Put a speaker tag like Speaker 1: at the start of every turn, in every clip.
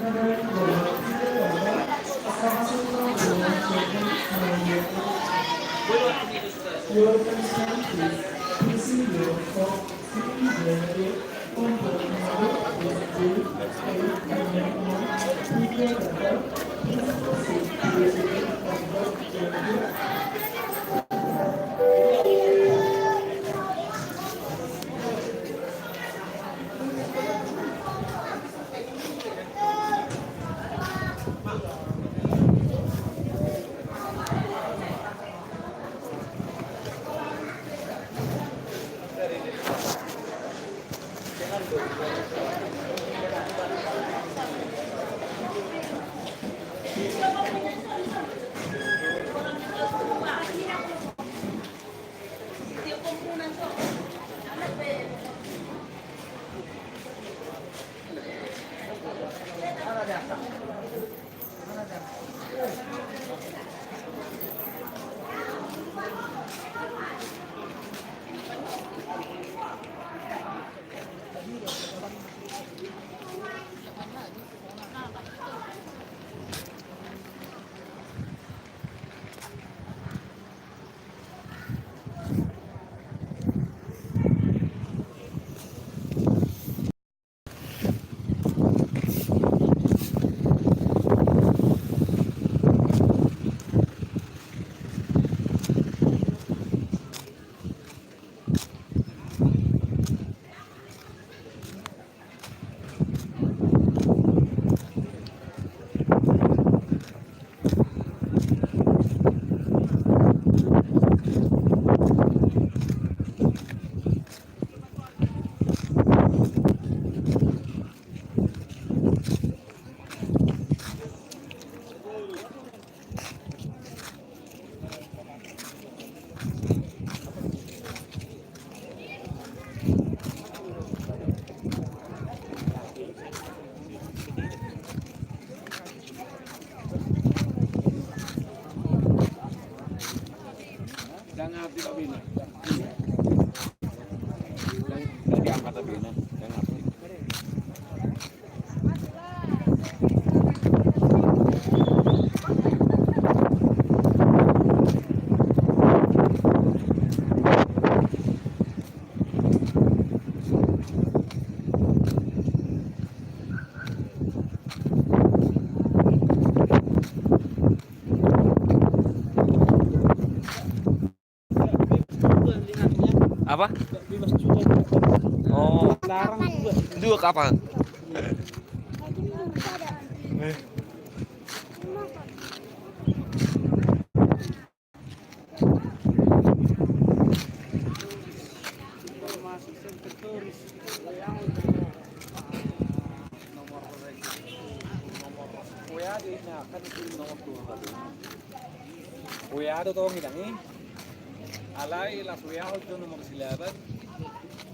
Speaker 1: Your consent is procedure for citizenship untuk menurut SJ Amendment 3 dapat instruksi Presiden untuk
Speaker 2: apa? Oh, dua kapal.
Speaker 3: Cuidado todos miran, alay la cuidado yo no me silaba.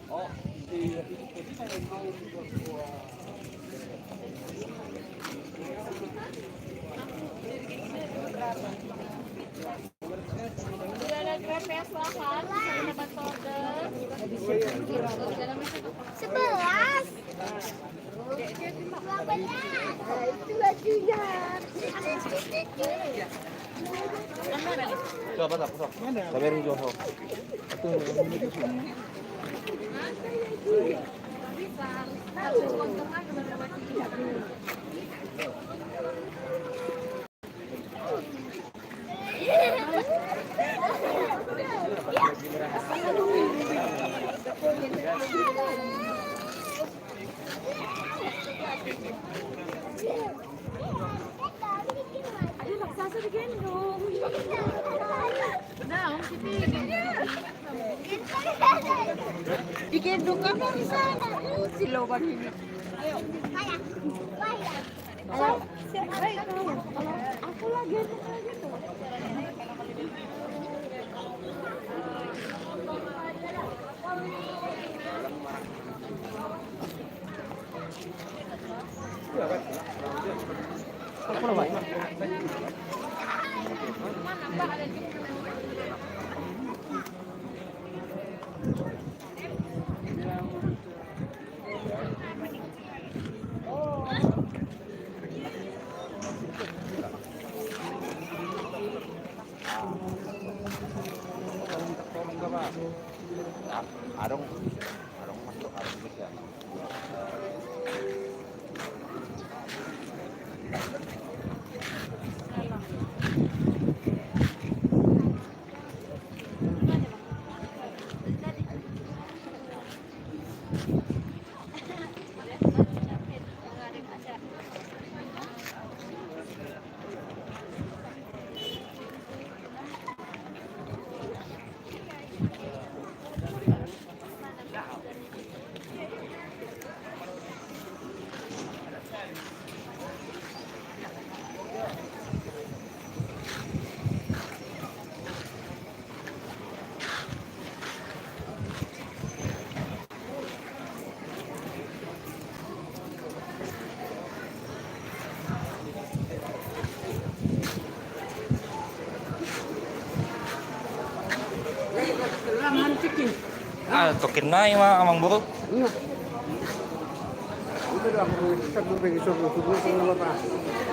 Speaker 3: Oh,
Speaker 4: Sebelas. Itu bajunya.
Speaker 2: Coba tak, sabar ini Joho.
Speaker 4: Digendong kamu di sana. Si lubang ini. Ayo. Ayo. Aku lagi gitu.
Speaker 2: Ah, tokin na yung mga amang buruk.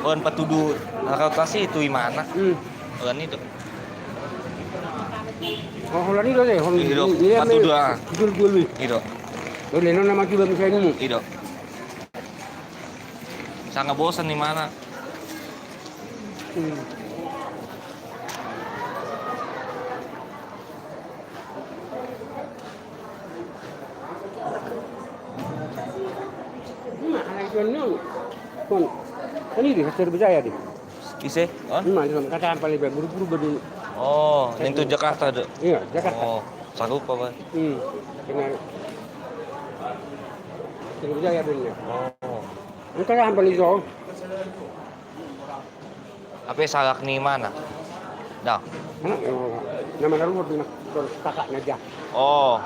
Speaker 2: Orang patudu rotasi itu gimana? Orang itu.
Speaker 5: Hola ni dole,
Speaker 2: Itu patudu ah.
Speaker 5: Jual.
Speaker 2: Itu.
Speaker 5: Dole no nama kiba misalnya mu.
Speaker 2: Itu. Sangat bosan di mana?
Speaker 5: Anak jualnya kon. Ini di Hasil Berjaya di.
Speaker 2: Ise, on?
Speaker 5: Dalam kata paling baik buru-buru berdua.
Speaker 2: Oh, itu Jakarta deh.
Speaker 5: Iya, Jakarta.
Speaker 2: Oh, sanggup apa?
Speaker 5: Kenal. Hasil Berjaya dulu.
Speaker 2: Oh.
Speaker 5: Ini kata paling jauh.
Speaker 2: Apa salak ni mana? Dah.
Speaker 5: Anak nama lalu berdua. Kakak Najah.
Speaker 2: Oh.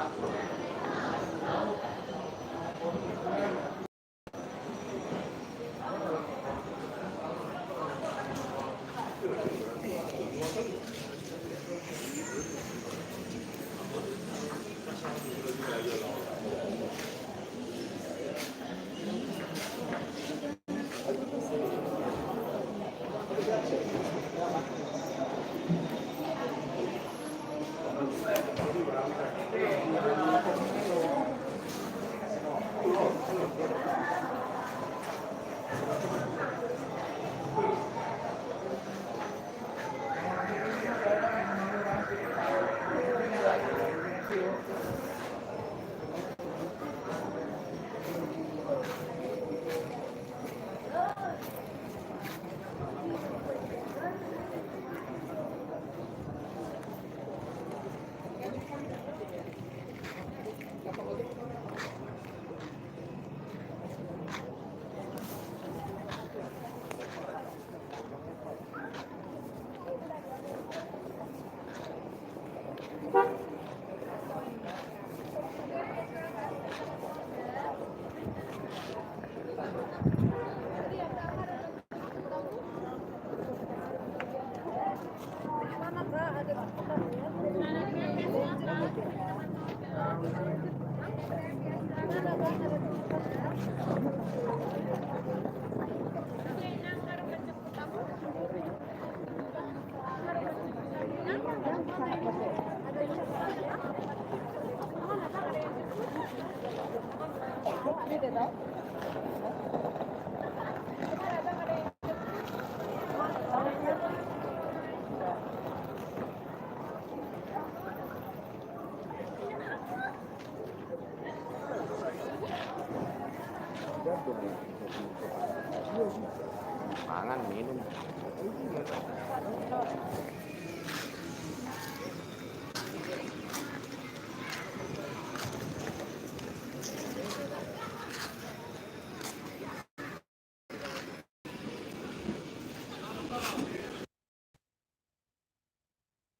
Speaker 5: Pangan minum.